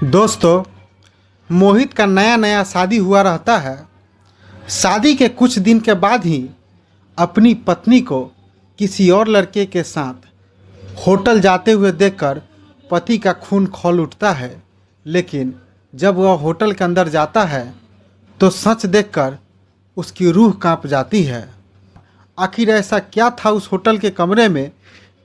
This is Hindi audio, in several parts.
दोस्तों, मोहित का नया नया शादी हुआ रहता है। शादी के कुछ दिन के बाद ही अपनी पत्नी को किसी और लड़के के साथ होटल जाते हुए देखकर पति का खून खौल उठता है। लेकिन जब वह होटल के अंदर जाता है तो सच देखकर उसकी रूह कांप जाती है। आखिर ऐसा क्या था उस होटल के कमरे में?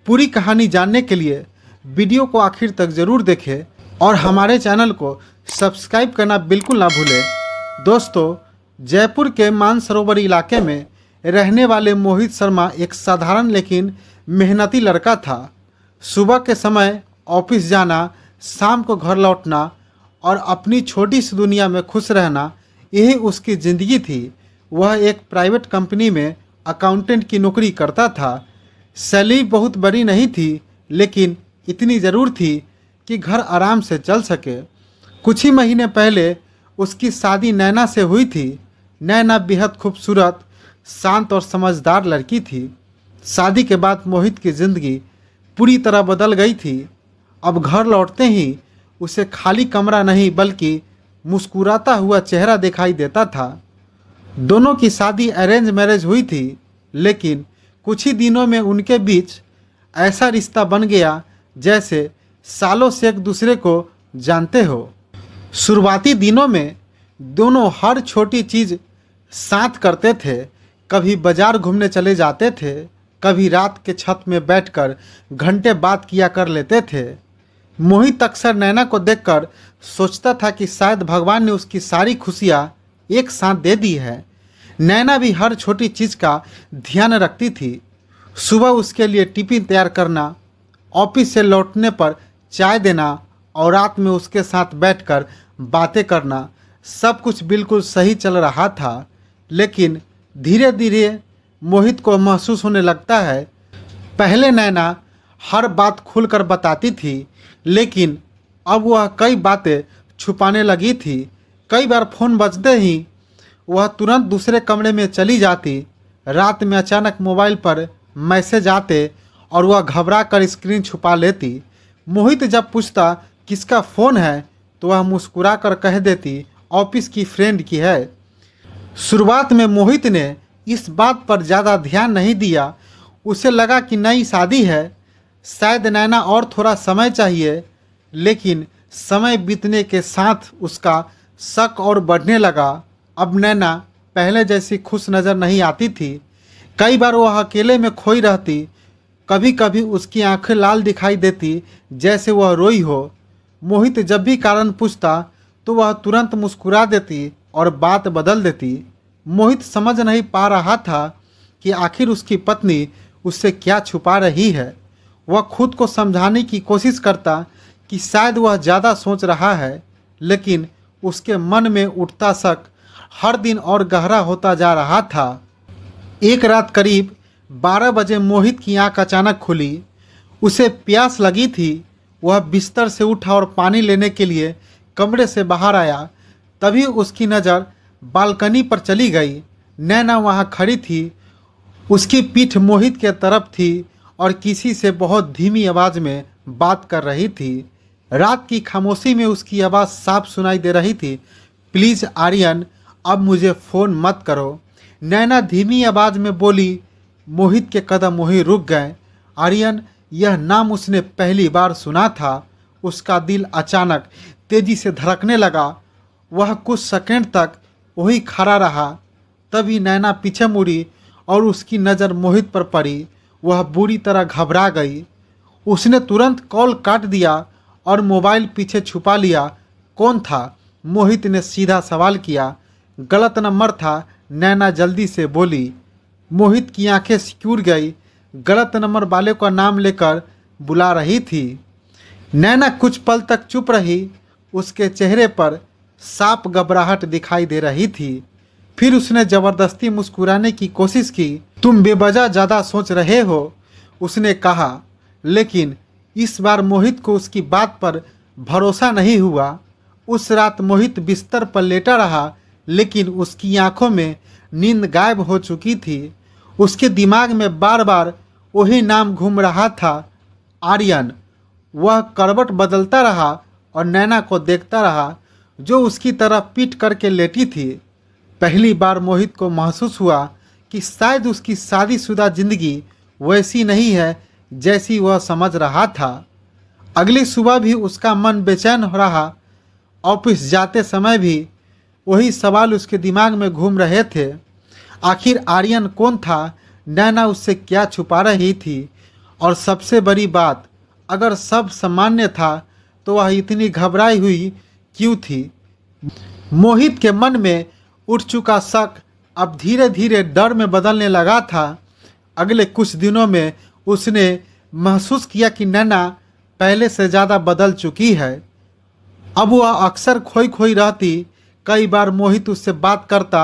पूरी कहानी जानने के लिए वीडियो को आखिर तक ज़रूर देखें और हमारे चैनल को सब्सक्राइब करना बिल्कुल ना भूलें। दोस्तों, जयपुर के मानसरोवर इलाके में रहने वाले मोहित शर्मा एक साधारण लेकिन मेहनती लड़का था। सुबह के समय ऑफिस जाना, शाम को घर लौटना और अपनी छोटी सी दुनिया में खुश रहना, यही उसकी ज़िंदगी थी। वह एक प्राइवेट कंपनी में अकाउंटेंट की नौकरी करता था। सैलरी बहुत बड़ी नहीं थी, लेकिन इतनी ज़रूर थी कि घर आराम से चल सके। कुछ ही महीने पहले उसकी शादी नैना से हुई थी। नैना बेहद खूबसूरत, शांत और समझदार लड़की थी। शादी के बाद मोहित की ज़िंदगी पूरी तरह बदल गई थी। अब घर लौटते ही उसे खाली कमरा नहीं बल्कि मुस्कुराता हुआ चेहरा दिखाई देता था। दोनों की शादी अरेंज मैरिज हुई थी, लेकिन कुछ ही दिनों में उनके बीच ऐसा रिश्ता बन गया जैसे सालों से एक दूसरे को जानते हो। शुरुआती दिनों में दोनों हर छोटी चीज़ साथ करते थे। कभी बाजार घूमने चले जाते थे, कभी रात के छत में बैठकर घंटे बात किया कर लेते थे। मोहित अक्सर नैना को देखकर सोचता था कि शायद भगवान ने उसकी सारी खुशियाँ एक साथ दे दी है। नैना भी हर छोटी चीज़ का ध्यान रखती थी। सुबह उसके लिए टिफिन तैयार करना, ऑफिस से लौटने पर चाय देना और रात में उसके साथ बैठकर बातें करना, सब कुछ बिल्कुल सही चल रहा था। लेकिन धीरे धीरे मोहित को महसूस होने लगता है। पहले नैना हर बात खुलकर बताती थी, लेकिन अब वह कई बातें छुपाने लगी थी। कई बार फ़ोन बजते ही वह तुरंत दूसरे कमरे में चली जाती। रात में अचानक मोबाइल पर मैसेज आते और वह घबरा कर स्क्रीन छुपा लेती। मोहित जब पूछता किसका फ़ोन है तो वह मुस्कुरा कर कह देती ऑफिस की फ्रेंड की है। शुरुआत में मोहित ने इस बात पर ज़्यादा ध्यान नहीं दिया। उसे लगा कि नई शादी है, शायद नैना और थोड़ा समय चाहिए। लेकिन समय बीतने के साथ उसका शक और बढ़ने लगा। अब नैना पहले जैसी खुश नज़र नहीं आती थी। कई बार वह अकेले में खोई रहती। कभी कभी उसकी आंखें लाल दिखाई देती जैसे वह रोई हो। मोहित जब भी कारण पूछता तो वह तुरंत मुस्कुरा देती और बात बदल देती। मोहित समझ नहीं पा रहा था कि आखिर उसकी पत्नी उससे क्या छुपा रही है। वह खुद को समझाने की कोशिश करता कि शायद वह ज़्यादा सोच रहा है, लेकिन उसके मन में उठता शक हर दिन और गहरा होता जा रहा था। एक रात करीब 12 बजे मोहित की आंख अचानक खुली। उसे प्यास लगी थी। वह बिस्तर से उठा और पानी लेने के लिए कमरे से बाहर आया। तभी उसकी नज़र बालकनी पर चली गई। नैना वहाँ खड़ी थी। उसकी पीठ मोहित के तरफ थी और किसी से बहुत धीमी आवाज़ में बात कर रही थी। रात की खामोशी में उसकी आवाज़ साफ सुनाई दे रही थी, प्लीज़ आर्यन, अब मुझे फ़ोन मत करो। नैना धीमी आवाज़ में बोली। मोहित के कदम वहीं रुक गए। आर्यन, यह नाम उसने पहली बार सुना था। उसका दिल अचानक तेजी से धड़कने लगा। वह कुछ सेकंड तक वहीं खड़ा रहा। तभी नैना पीछे मुड़ी और उसकी नज़र मोहित पर पड़ी। वह बुरी तरह घबरा गई। उसने तुरंत कॉल काट दिया और मोबाइल पीछे छुपा लिया। कौन था? मोहित ने सीधा सवाल किया। गलत नंबर था, नैना जल्दी से बोली। मोहित की आंखें सिकुड़ गई। गलत नंबर वाले का नाम लेकर बुला रही थी। नैना कुछ पल तक चुप रही। उसके चेहरे पर साफ घबराहट दिखाई दे रही थी। फिर उसने ज़बरदस्ती मुस्कुराने की कोशिश की। तुम बेवजह ज़्यादा सोच रहे हो, उसने कहा। लेकिन इस बार मोहित को उसकी बात पर भरोसा नहीं हुआ। उस रात मोहित बिस्तर पर लेटा रहा, लेकिन उसकी आंखों में नींद गायब हो चुकी थी। उसके दिमाग में बार बार वही नाम घूम रहा था, आर्यन। वह करवट बदलता रहा और नैना को देखता रहा जो उसकी तरफ पीट करके लेटी थी। पहली बार मोहित को महसूस हुआ कि शायद उसकी शादीशुदा जिंदगी वैसी नहीं है जैसी वह समझ रहा था। अगली सुबह भी उसका मन बेचैन हो रहा। ऑफिस जाते समय भी वही सवाल उसके दिमाग में घूम रहे थे। आखिर आर्यन कौन था? नैना उससे क्या छुपा रही थी? और सबसे बड़ी बात, अगर सब सामान्य था तो वह इतनी घबराई हुई क्यों थी? मोहित के मन में उठ चुका शक अब धीरे धीरे डर में बदलने लगा था। अगले कुछ दिनों में उसने महसूस किया कि नैना पहले से ज़्यादा बदल चुकी है। अब वह अक्सर खोई खोई रहती। कई बार मोहित उससे बात करता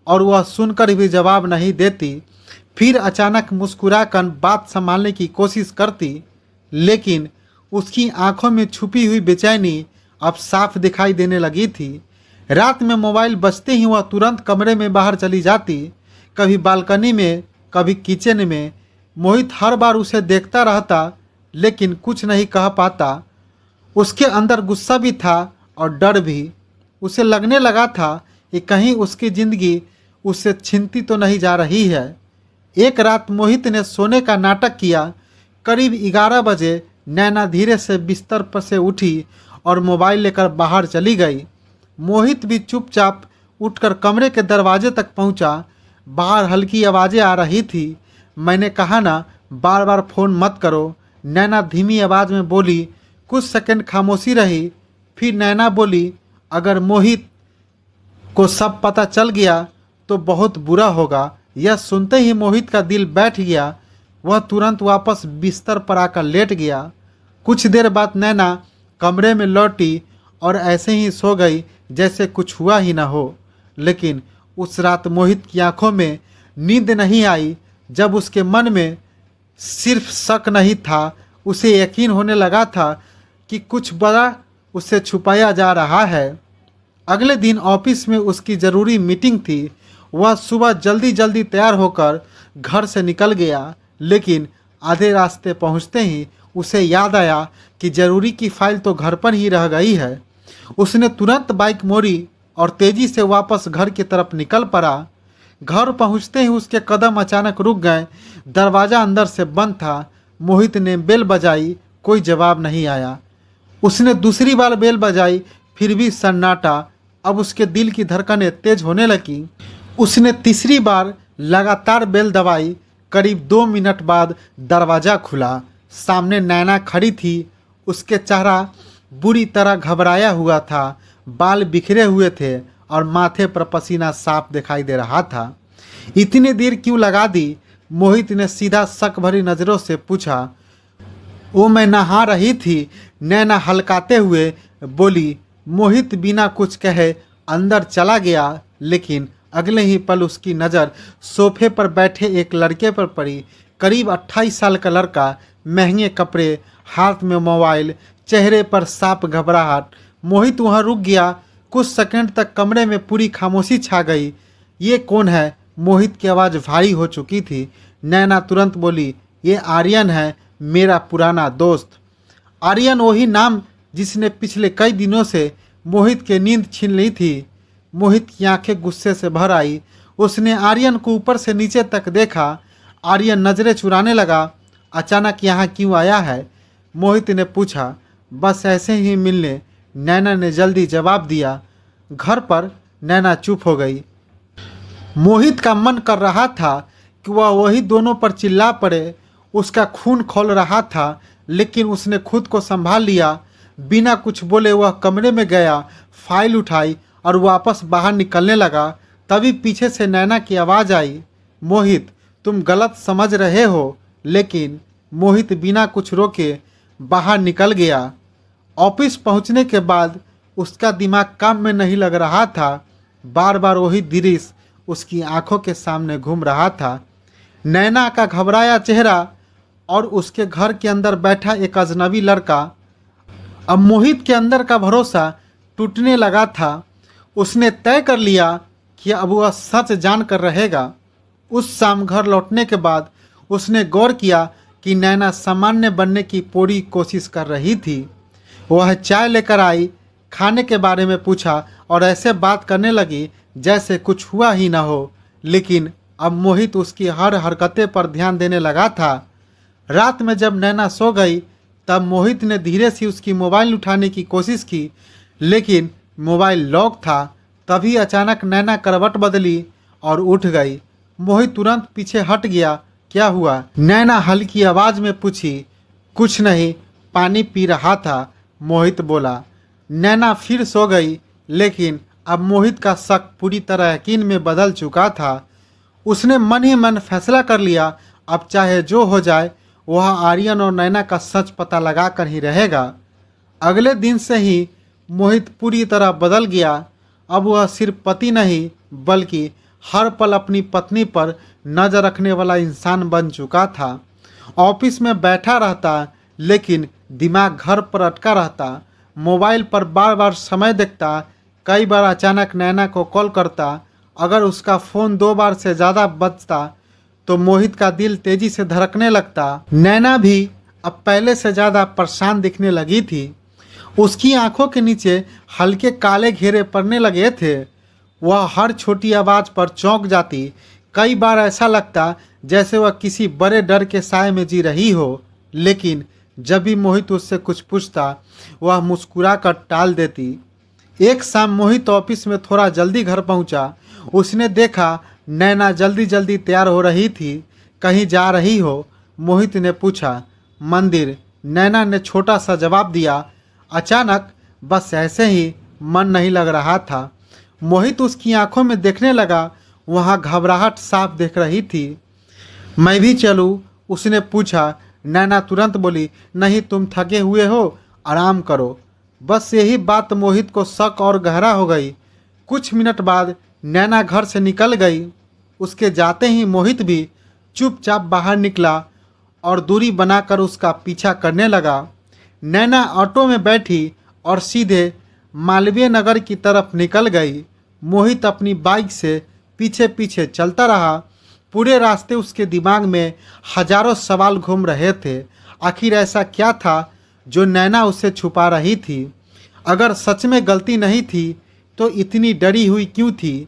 और वह सुनकर भी जवाब नहीं देती। फिर अचानक मुस्कुराकर बात संभालने की कोशिश करती, लेकिन उसकी आंखों में छुपी हुई बेचैनी अब साफ दिखाई देने लगी थी। रात में मोबाइल बजते ही वह तुरंत कमरे में बाहर चली जाती, कभी बालकनी में, कभी किचन में। मोहित हर बार उसे देखता रहता लेकिन कुछ नहीं कह पाता। उसके अंदर गुस्सा भी था और डर भी। उसे लगने लगा था कि कहीं उसकी ज़िंदगी उससे छिनती तो नहीं जा रही है। एक रात मोहित ने सोने का नाटक किया। करीब 11 बजे नैना धीरे से बिस्तर पर से उठी और मोबाइल लेकर बाहर चली गई। मोहित भी चुपचाप उठकर कमरे के दरवाजे तक पहुंचा। बाहर हल्की आवाज़ें आ रही थी। मैंने कहा ना, बार बार फ़ोन मत करो, नैना धीमी आवाज़ में बोली। कुछ सेकंड खामोशी रही। फिर नैना बोली, अगर मोहित को सब पता चल गया तो बहुत बुरा होगा। यह सुनते ही मोहित का दिल बैठ गया। वह तुरंत वापस बिस्तर पर आकर लेट गया। कुछ देर बाद नैना कमरे में लौटी और ऐसे ही सो गई जैसे कुछ हुआ ही न हो। लेकिन उस रात मोहित की आंखों में नींद नहीं आई। जब उसके मन में सिर्फ शक नहीं था, उसे यकीन होने लगा था कि कुछ बड़ा उससे छुपाया जा रहा है। अगले दिन ऑफिस में उसकी ज़रूरी मीटिंग थी। वह सुबह जल्दी जल्दी तैयार होकर घर से निकल गया, लेकिन आधे रास्ते पहुंचते ही उसे याद आया कि ज़रूरी की फाइल तो घर पर ही रह गई है। उसने तुरंत बाइक मोड़ी और तेज़ी से वापस घर की तरफ निकल पड़ा। घर पहुंचते ही उसके कदम अचानक रुक गए। दरवाज़ा अंदर से बंद था। मोहित ने बेल बजाई, कोई जवाब नहीं आया। उसने दूसरी बार बेल बजाई, फिर भी सन्नाटा। अब उसके दिल की धड़कनें तेज होने लगी। उसने तीसरी बार लगातार बेल दबाई। करीब 2 मिनट बाद दरवाज़ा खुला। सामने नैना खड़ी थी। उसके चेहरा बुरी तरह घबराया हुआ था। बाल बिखरे हुए थे और माथे पर पसीना साफ दिखाई दे रहा था। इतनी देर क्यों लगा दी? मोहित ने सीधा शक भरी नज़रों से पूछा। वो मैं नहा रही थी, नैना हल्काते हुए बोली। मोहित बिना कुछ कहे अंदर चला गया, लेकिन अगले ही पल उसकी नज़र सोफे पर बैठे एक लड़के पर पड़ी। करीब 28 साल का लड़का, महंगे कपड़े, हाथ में मोबाइल, चेहरे पर साफ घबराहट। मोहित वहाँ रुक गया। कुछ सेकंड तक कमरे में पूरी खामोशी छा गई। ये कौन है? मोहित की आवाज़ भारी हो चुकी थी। नैना तुरंत बोली, ये आर्यन है, मेरा पुराना दोस्त। आर्यन, वही नाम जिसने पिछले कई दिनों से मोहित की नींद छीन ली थी। मोहित की आंखें गुस्से से भर आई। उसने आर्यन को ऊपर से नीचे तक देखा। आर्यन नज़रें चुराने लगा। अचानक यहाँ क्यों आया है? मोहित ने पूछा। बस ऐसे ही मिलने, नैना ने जल्दी जवाब दिया। घर पर नैना चुप हो गई। मोहित का मन कर रहा था कि वह वही दोनों पर चिल्ला पड़े। उसका खून खौल रहा था, लेकिन उसने खुद को संभाल लिया। बिना कुछ बोले वह कमरे में गया, फाइल उठाई और वापस बाहर निकलने लगा। तभी पीछे से नैना की आवाज़ आई, मोहित, तुम गलत समझ रहे हो। लेकिन मोहित बिना कुछ रोके बाहर निकल गया। ऑफिस पहुंचने के बाद उसका दिमाग काम में नहीं लग रहा था। बार बार वही दृश्य उसकी आंखों के सामने घूम रहा था। नैना का घबराया चेहरा और उसके घर के अंदर बैठा एक अजनबी लड़का। अब मोहित के अंदर का भरोसा टूटने लगा था। उसने तय कर लिया कि अब वह सच जान कर रहेगा। उस शाम घर लौटने के बाद उसने गौर किया कि नैना सामान्य बनने की पूरी कोशिश कर रही थी। वह चाय लेकर आई, खाने के बारे में पूछा और ऐसे बात करने लगी जैसे कुछ हुआ ही ना हो। लेकिन अब मोहित उसकी हर हरकतें पर ध्यान देने लगा था। रात में जब नैना सो गई तब मोहित ने धीरे से उसकी मोबाइल उठाने की कोशिश की, लेकिन मोबाइल लॉक था। तभी अचानक नैना करवट बदली और उठ गई। मोहित तुरंत पीछे हट गया। क्या हुआ? नैना हल्की आवाज में पूछी। कुछ नहीं, पानी पी रहा था, मोहित बोला। नैना फिर सो गई, लेकिन अब मोहित का शक पूरी तरह यकीन में बदल चुका था। उसने मन ही मन फैसला कर लिया, अब चाहे जो हो जाए वह आर्यन और नैना का सच पता लगा कर ही रहेगा। अगले दिन से ही मोहित पूरी तरह बदल गया। अब वह सिर्फ पति नहीं बल्कि हर पल अपनी पत्नी पर नजर रखने वाला इंसान बन चुका था। ऑफिस में बैठा रहता लेकिन दिमाग घर पर अटका रहता। मोबाइल पर बार बार समय देखता। कई बार अचानक नैना को कॉल करता। अगर उसका फ़ोन 2 बार से ज़्यादा बजता तो मोहित का दिल तेजी से धड़कने लगता। नैना भी अब पहले से ज़्यादा परेशान दिखने लगी थी। उसकी आंखों के नीचे हल्के काले घेरे पड़ने लगे थे। वह हर छोटी आवाज़ पर चौंक जाती। कई बार ऐसा लगता जैसे वह किसी बड़े डर के साए में जी रही हो। लेकिन जब भी मोहित उससे कुछ पूछता वह मुस्कुरा कर टाल देती। एक शाम मोहित ऑफिस में थोड़ा जल्दी घर पहुंचा। उसने देखा नैना जल्दी जल्दी तैयार हो रही थी। कहीं जा रही हो? मोहित ने पूछा। मंदिर, नैना ने छोटा सा जवाब दिया। अचानक बस ऐसे ही, मन नहीं लग रहा था। मोहित उसकी आंखों में देखने लगा। वहाँ घबराहट साफ दिख रही थी। मैं भी चलूँ? उसने पूछा। नैना तुरंत बोली, नहीं, तुम थके हुए हो, आराम करो। बस यही बात मोहित को शक और गहरा हो गई। कुछ मिनट बाद नैना घर से निकल गई। उसके जाते ही मोहित भी चुपचाप बाहर निकला और दूरी बनाकर उसका पीछा करने लगा। नैना ऑटो में बैठी और सीधे मालवीय नगर की तरफ निकल गई। मोहित अपनी बाइक से पीछे पीछे चलता रहा। पूरे रास्ते उसके दिमाग में हजारों सवाल घूम रहे थे। आखिर ऐसा क्या था जो नैना उससे छुपा रही थी? अगर सच में गलती नहीं थी तो इतनी डरी हुई क्यों थी?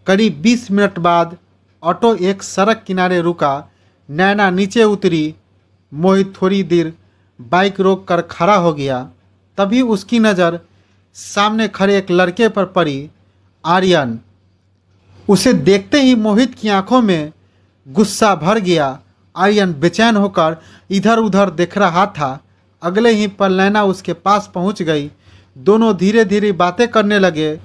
करीब 20 मिनट बाद ऑटो एक सड़क किनारे रुका। नैना नीचे उतरी। मोहित थोड़ी देर बाइक रोक कर खड़ा हो गया। तभी उसकी नज़र सामने खड़े एक लड़के पर पड़ी, आर्यन। उसे देखते ही मोहित की आंखों में गुस्सा भर गया। आर्यन बेचैन होकर इधर उधर देख रहा था। अगले ही पल नैना उसके पास पहुंच गई। दोनों धीरे धीरे बातें करने लगे।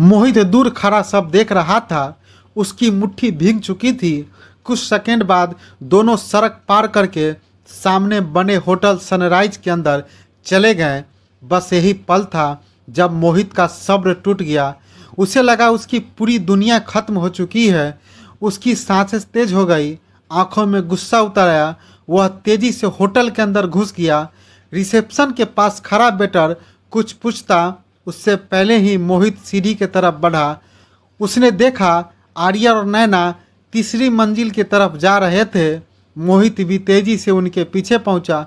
मोहित दूर खड़ा सब देख रहा था। उसकी मुट्ठी भीग चुकी थी। कुछ सेकंड बाद दोनों सड़क पार करके सामने बने होटल सनराइज के अंदर चले गए। बस यही पल था जब मोहित का सब्र टूट गया। उसे लगा उसकी पूरी दुनिया खत्म हो चुकी है। उसकी सांसें तेज हो गई, आंखों में गुस्सा उतर आया। वह तेजी से होटल के अंदर घुस गया। रिसेप्शन के पास खड़ा वेटर कुछ पूछता उससे पहले ही मोहित सीढ़ी की तरफ बढ़ा। उसने देखा आर्या और नैना तीसरी मंजिल की तरफ जा रहे थे। मोहित भी तेजी से उनके पीछे पहुंचा।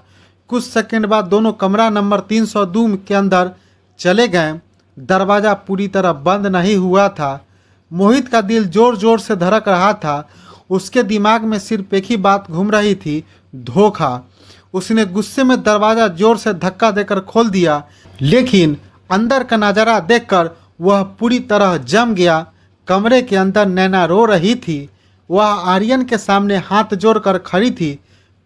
कुछ सेकंड बाद दोनों कमरा नंबर 302 के अंदर चले गए। दरवाज़ा पूरी तरह बंद नहीं हुआ था। मोहित का दिल जोर जोर से धड़क रहा था। उसके दिमाग में सिर्फ एक ही बात घूम रही थी, धोखा। उसने गुस्से में दरवाज़ा जोर से धक्का देकर खोल दिया, लेकिन अंदर का नज़ारा देखकर वह पूरी तरह जम गया। कमरे के अंदर नैना रो रही थी। वह आर्यन के सामने हाथ जोड़कर खड़ी थी।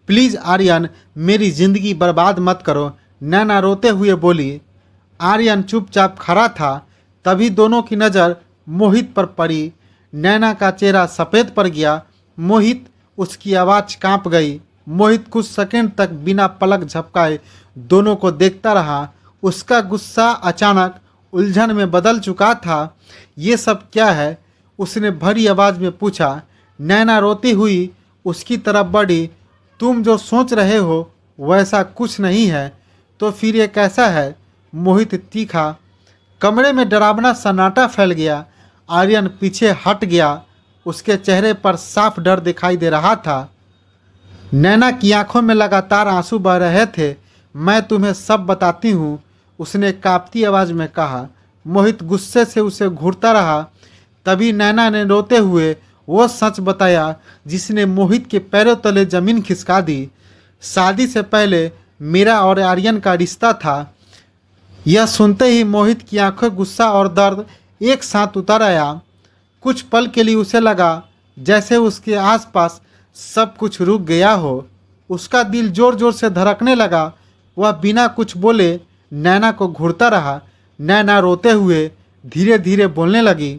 प्लीज़ आर्यन, मेरी ज़िंदगी बर्बाद मत करो, नैना रोते हुए बोली। आर्यन चुपचाप खड़ा था। तभी दोनों की नज़र मोहित पर पड़ी। नैना का चेहरा सफ़ेद पड़ गया। मोहित, उसकी आवाज़ कांप गई। मोहित कुछ सेकंड तक बिना पलक झपकाए दोनों को देखता रहा। उसका गुस्सा अचानक उलझन में बदल चुका था। ये सब क्या है? उसने भरी आवाज़ में पूछा। नैना रोती हुई उसकी तरफ बढ़ी। तुम जो सोच रहे हो वैसा कुछ नहीं है। तो फिर ये कैसा है? मोहित तीखा। कमरे में डरावना सन्नाटा फैल गया। आर्यन पीछे हट गया। उसके चेहरे पर साफ डर दिखाई दे रहा था। नैना की आंखों में लगातार आंसू बह रहे थे। मैं तुम्हें सब बताती हूँ, उसने कांपती आवाज़ में कहा। मोहित गुस्से से उसे घूरता रहा। तभी नैना ने रोते हुए वो सच बताया जिसने मोहित के पैरों तले जमीन खिसका दी। शादी से पहले मेरा और आर्यन का रिश्ता था। यह सुनते ही मोहित की आंखों गुस्सा और दर्द एक साथ उतर आया। कुछ पल के लिए उसे लगा जैसे उसके आसपास सब कुछ रुक गया हो। उसका दिल जोर जोर से धड़कने लगा। वह बिना कुछ बोले नैना को घूरता रहा। नैना रोते हुए धीरे धीरे बोलने लगी,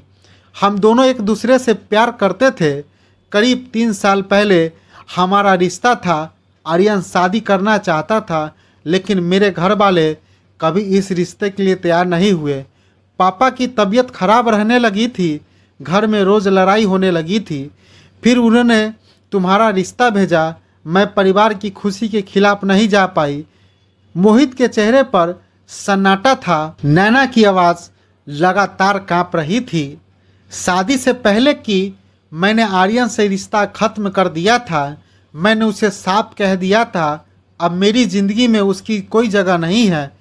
हम दोनों एक दूसरे से प्यार करते थे। करीब 3 साल पहले हमारा रिश्ता था। आर्यन शादी करना चाहता था, लेकिन मेरे घर वाले कभी इस रिश्ते के लिए तैयार नहीं हुए। पापा की तबीयत खराब रहने लगी थी, घर में रोज़ लड़ाई होने लगी थी। फिर उन्होंने तुम्हारा रिश्ता भेजा। मैं परिवार की खुशी के खिलाफ नहीं जा पाई। मोहित के चेहरे पर सन्नाटा था। नैना की आवाज़ लगातार कांप रही थी। शादी से पहले कि मैंने आर्यन से रिश्ता खत्म कर दिया था। मैंने उसे साफ कह दिया था अब मेरी ज़िंदगी में उसकी कोई जगह नहीं है।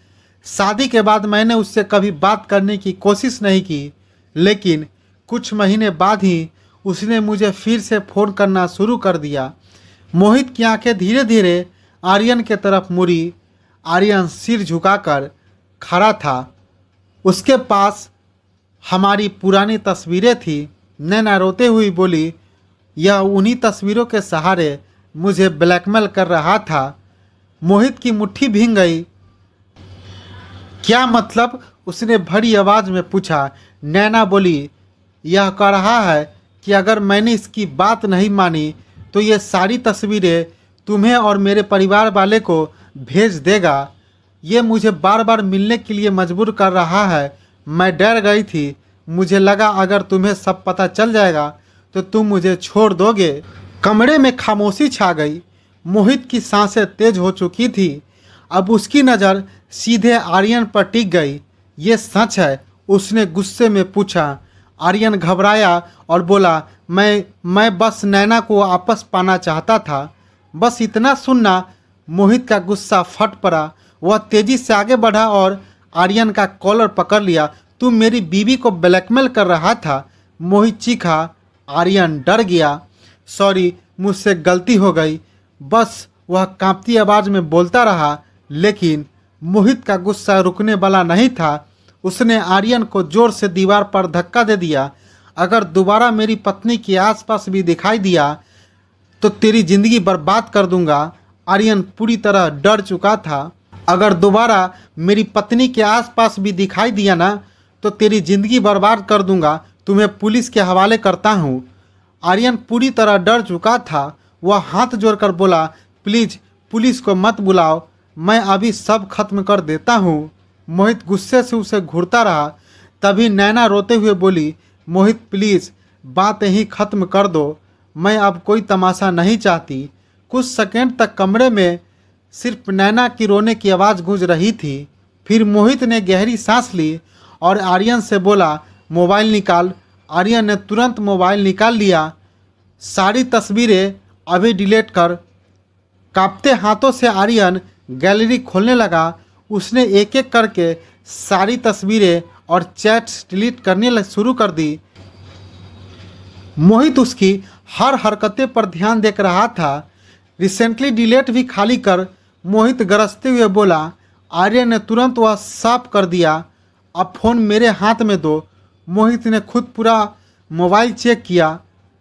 शादी के बाद मैंने उससे कभी बात करने की कोशिश नहीं की, लेकिन कुछ महीने बाद ही उसने मुझे फिर से फ़ोन करना शुरू कर दिया। मोहित की आंखें धीरे धीरे आर्यन के तरफ मुड़ी। आर्यन सिर झुकाकर खड़ा था। उसके पास हमारी पुरानी तस्वीरें थी। नैना रोते हुई बोली, यह उन्हीं तस्वीरों के सहारे मुझे ब्लैकमेल कर रहा था। मोहित की मुट्ठी भींग गई। क्या मतलब? उसने भरी आवाज़ में पूछा। नैना बोली, यह कह रहा है कि अगर मैंने इसकी बात नहीं मानी तो ये सारी तस्वीरें तुम्हें और मेरे परिवार वाले को भेज देगा। ये मुझे बार बार मिलने के लिए मजबूर कर रहा है। मैं डर गई थी। मुझे लगा अगर तुम्हें सब पता चल जाएगा तो तुम मुझे छोड़ दोगे। कमरे में खामोशी छा गई। मोहित की सांसें तेज हो चुकी थी। अब उसकी नज़र सीधे आर्यन पर टिक गई। ये सच है? उसने गुस्से में पूछा। आर्यन घबराया और बोला, मैं बस नैना को वापस पाना चाहता था, बस इतना सुनना। मोहित का गुस्सा फट पड़ा। वह तेजी से आगे बढ़ा और आर्यन का कॉलर पकड़ लिया। तुम मेरी बीवी को ब्लैकमेल कर रहा था। मोहित चीखा। आर्यन डर गया। सॉरी, मुझसे गलती हो गई। बस वह कांपती आवाज़ में बोलता रहा, लेकिन मोहित का गुस्सा रुकने वाला नहीं था। उसने आर्यन को जोर से दीवार पर धक्का दे दिया। अगर दोबारा मेरी पत्नी के आसपास भी दिखाई दिया तो तेरी जिंदगी बर्बाद कर दूंगा। आर्यन पूरी तरह डर चुका था। अगर दोबारा मेरी पत्नी के आसपास भी दिखाई दिया ना तो तेरी जिंदगी बर्बाद कर दूंगा। तुम्हें पुलिस के हवाले करता हूँ। आर्यन पूरी तरह डर चुका था। वह हाथ जोड़कर बोला, प्लीज़ पुलिस को मत बुलाओ, मैं अभी सब खत्म कर देता हूँ। मोहित गुस्से से उसे घूरता रहा। तभी नैना रोते हुए बोली, मोहित प्लीज़ बात यहीं ख़त्म कर दो। मैं अब कोई तमाशा नहीं चाहती। कुछ सेकंड तक कमरे में सिर्फ नैना की रोने की आवाज़ गूंज रही थी। फिर मोहित ने गहरी सांस ली और आर्यन से बोला, मोबाइल निकाल। आर्यन ने तुरंत मोबाइल निकाल लिया। सारी तस्वीरें अभी डिलीट कर। कांपते हाथों से आर्यन गैलरी खोलने लगा। उसने एक एक करके सारी तस्वीरें और चैट्स डिलीट करने शुरू कर दी। मोहित उसकी हर हरकतें पर ध्यान देख रहा था। रिसेंटली डिलीट भी खाली कर। मोहित गरजते हुए बोला। आर्यन ने तुरंत वह साफ कर दिया। अब फ़ोन मेरे हाथ में दो। मोहित ने खुद पूरा मोबाइल चेक किया।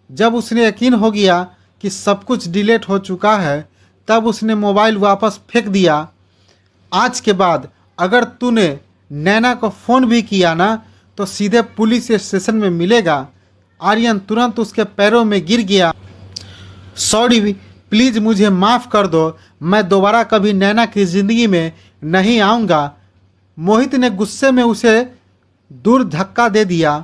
जब उसने यकीन हो गया कि सब कुछ डिलीट हो चुका है, तब उसने मोबाइल वापस फेंक दिया। आज के बाद अगर तूने नैना को फ़ोन भी किया ना तो सीधे पुलिस स्टेशन में मिलेगा। आर्यन तुरंत उसके पैरों में गिर गया। सॉरी, प्लीज़ मुझे माफ़ कर दो। मैं दोबारा कभी नैना की ज़िंदगी में नहीं आऊँगा। मोहित ने गुस्से में उसे दूर धक्का दे दिया।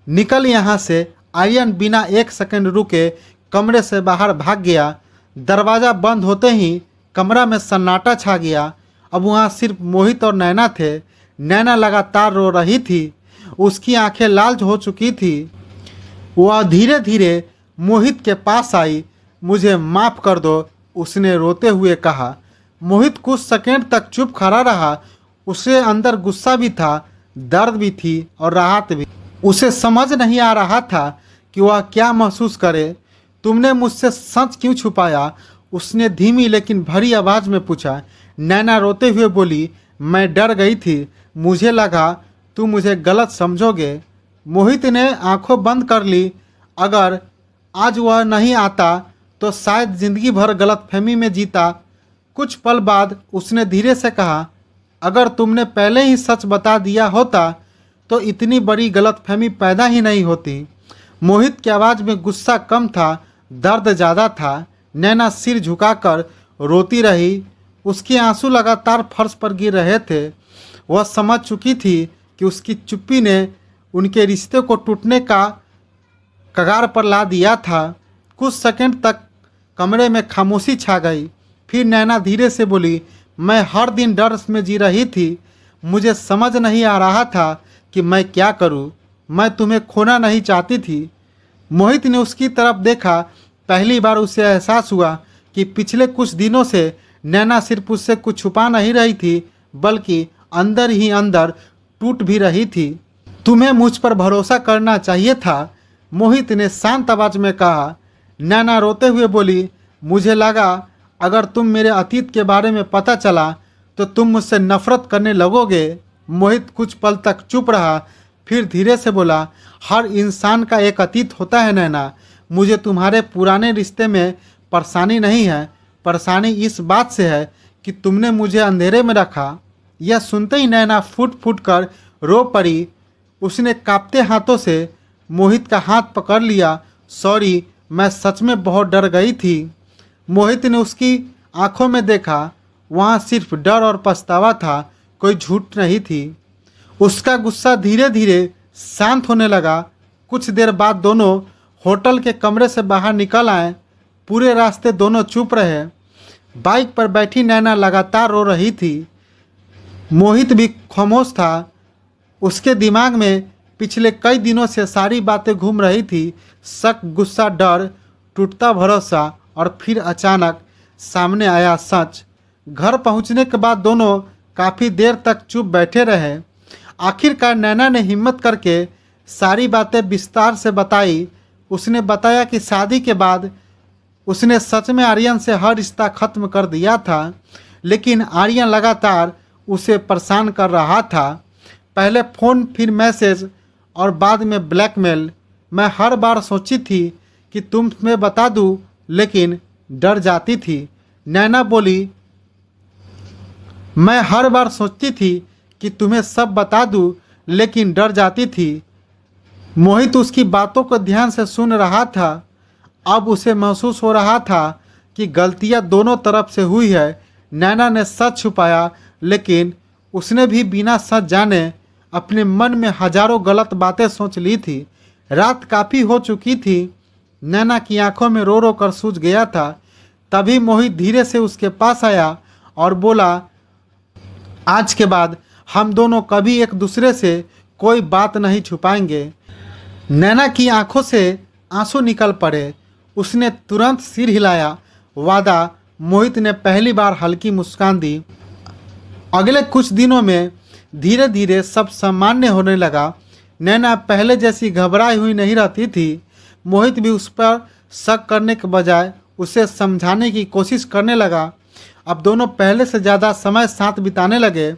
निकल यहाँ से। आर्यन बिना एक सेकंड रुके कमरे से बाहर भाग गया। दरवाज़ा बंद होते ही कमरा में सन्नाटा छा गया। अब वहाँ सिर्फ मोहित और नैना थे। नैना लगातार रो रही थी। उसकी आंखें लाल हो चुकी थी। वह धीरे धीरे मोहित के पास आई। मुझे माफ़ कर दो, उसने रोते हुए कहा। मोहित कुछ सेकंड तक चुप खड़ा रहा। उसे अंदर गुस्सा भी था, दर्द भी थी और राहत भी। उसे समझ नहीं आ रहा था कि वह क्या महसूस करे। तुमने मुझसे सच क्यों छुपाया? उसने धीमी लेकिन भरी आवाज़ में पूछा। नैना रोते हुए बोली, मैं डर गई थी, मुझे लगा तुम मुझे गलत समझोगे। मोहित ने आंखों बंद कर ली। अगर आज वह नहीं आता तो शायद जिंदगी भर गलतफहमी में जीता। कुछ पल बाद उसने धीरे से कहा, अगर तुमने पहले ही सच बता दिया होता तो इतनी बड़ी गलतफहमी पैदा ही नहीं होती। मोहित की आवाज़ में गुस्सा कम था, दर्द ज़्यादा था। नैना सिर झुकाकर रोती रही। उसके आंसू लगातार फर्श पर गिर रहे थे। वह समझ चुकी थी कि उसकी चुप्पी ने उनके रिश्ते को टूटने का कगार पर ला दिया था। कुछ सेकंड तक कमरे में खामोशी छा गई। फिर नैना धीरे से बोली, मैं हर दिन डर में जी रही थी। मुझे समझ नहीं आ रहा था कि मैं क्या करूं। मैं तुम्हें खोना नहीं चाहती थी। मोहित ने उसकी तरफ देखा। पहली बार उसे एहसास हुआ कि पिछले कुछ दिनों से नैना सिर्फ उससे कुछ छुपा नहीं रही थी, बल्कि अंदर ही अंदर टूट भी रही थी। तुम्हें मुझ पर भरोसा करना चाहिए था, मोहित ने शांत आवाज में कहा। नैना रोते हुए बोली, मुझे लगा अगर तुम मेरे अतीत के बारे में पता चला तो तुम मुझसे नफरत करने लगोगे। मोहित कुछ पल तक चुप रहा, फिर धीरे से बोला, हर इंसान का एक अतीत होता है नैना। मुझे तुम्हारे पुराने रिश्ते में परेशानी नहीं है, परेशानी इस बात से है कि तुमने मुझे अंधेरे में रखा। यह सुनते ही नैना फूट फूट कर रो पड़ी। उसने कांपते हाथों से मोहित का हाथ पकड़ लिया। सॉरी, मैं सच में बहुत डर गई थी। मोहित ने उसकी आंखों में देखा। वहाँ सिर्फ डर और पछतावा था, कोई झूठ नहीं थी। उसका गुस्सा धीरे धीरे शांत होने लगा। कुछ देर बाद दोनों होटल के कमरे से बाहर निकल आए। पूरे रास्ते दोनों चुप रहे। बाइक पर बैठी नैना लगातार रो रही थी। मोहित भी खामोश था। उसके दिमाग में पिछले कई दिनों से सारी बातें घूम रही थी, शक, गुस्सा, डर, टूटता भरोसा, और फिर अचानक सामने आया सच। घर पहुंचने के बाद दोनों काफ़ी देर तक चुप बैठे रहे। आखिरकार नैना ने हिम्मत करके सारी बातें विस्तार से बताई। उसने बताया कि शादी के बाद उसने सच में आर्यन से हर रिश्ता खत्म कर दिया था, लेकिन आर्यन लगातार उसे परेशान कर रहा था। पहले फ़ोन, फिर मैसेज और बाद में ब्लैकमेल। मैं हर बार सोची थी कि तुम्हें बता दूं, लेकिन डर जाती थी। नैना बोली, मैं हर बार सोचती थी कि तुम्हें सब बता दूं, लेकिन डर जाती थी। मोहित उसकी बातों को ध्यान से सुन रहा था। अब उसे महसूस हो रहा था कि गलतियां दोनों तरफ से हुई है। नैना ने सच छुपाया, लेकिन उसने भी बिना सच जाने अपने मन में हजारों गलत बातें सोच ली थी। रात काफ़ी हो चुकी थी। नैना की आंखों में रो रो कर सूज गया था। तभी मोहित धीरे से उसके पास आया और बोला, आज के बाद हम दोनों कभी एक दूसरे से कोई बात नहीं छुपाएंगे। नैना की आंखों से आंसू निकल पड़े। उसने तुरंत सिर हिलाया। वादा। मोहित ने पहली बार हल्की मुस्कान दी। अगले कुछ दिनों में धीरे धीरे सब सामान्य होने लगा। नैना पहले जैसी घबराई हुई नहीं रहती थी। मोहित भी उस पर शक करने के बजाय उसे समझाने की कोशिश करने लगा। अब दोनों पहले से ज़्यादा समय साथ बिताने लगे।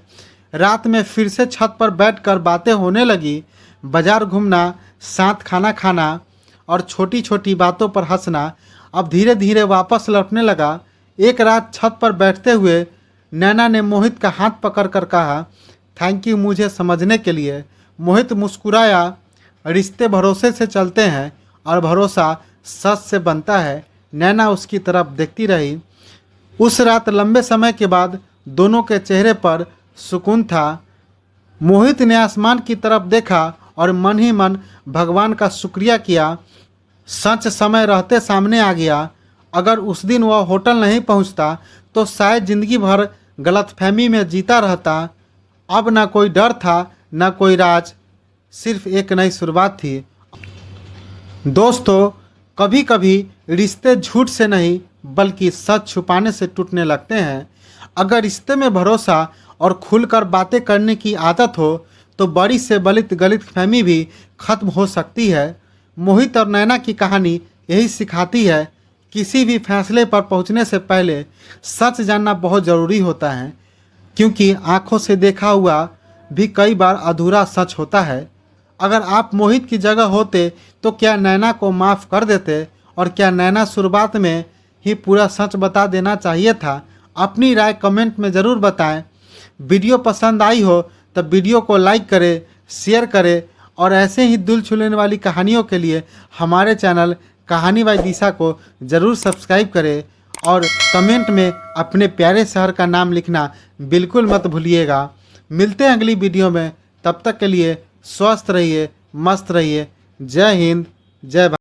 रात में फिर से छत पर बैठकर बातें होने लगी। बाजार घूमना, साथ खाना खाना और छोटी छोटी बातों पर हंसना अब धीरे धीरे वापस लौटने लगा। एक रात छत पर बैठते हुए नैना ने मोहित का हाथ पकड़कर कहा, थैंक यू मुझे समझने के लिए। मोहित मुस्कुराया। रिश्ते भरोसे से चलते हैं और भरोसा सच से बनता है। नैना उसकी तरफ देखती रही। उस रात लंबे समय के बाद दोनों के चेहरे पर सुकून था। मोहित ने आसमान की तरफ देखा और मन ही मन भगवान का शुक्रिया किया। सच समय रहते सामने आ गया। अगर उस दिन वह होटल नहीं पहुंचता तो शायद जिंदगी भर गलतफहमी में जीता रहता। अब ना कोई डर था, ना कोई राज, सिर्फ एक नई शुरुआत थी। दोस्तों, कभी कभी रिश्ते झूठ से नहीं बल्कि सच छुपाने से टूटने लगते हैं। अगर रिश्ते में भरोसा और खुलकर बातें करने की आदत हो तो बड़ी से बड़ी गलतफहमी भी खत्म हो सकती है। मोहित और नैना की कहानी यही सिखाती है, किसी भी फैसले पर पहुंचने से पहले सच जानना बहुत ज़रूरी होता है, क्योंकि आंखों से देखा हुआ भी कई बार अधूरा सच होता है। अगर आप मोहित की जगह होते तो क्या नैना को माफ़ कर देते, और क्या नैना शुरुआत में ही पूरा सच बता देना चाहिए था? अपनी राय कमेंट में ज़रूर बताएं। वीडियो पसंद आई हो तो वीडियो को लाइक करें, शेयर करें, और ऐसे ही दिल छू लेने वाली कहानियों के लिए हमारे चैनल कहानी बाई दिशा को ज़रूर सब्सक्राइब करें, और कमेंट में अपने प्यारे शहर का नाम लिखना बिल्कुल मत भूलिएगा। मिलते हैं अगली वीडियो में, तब तक के लिए स्वस्थ रहिए, मस्त रहिए। जय हिंद, जय भारत।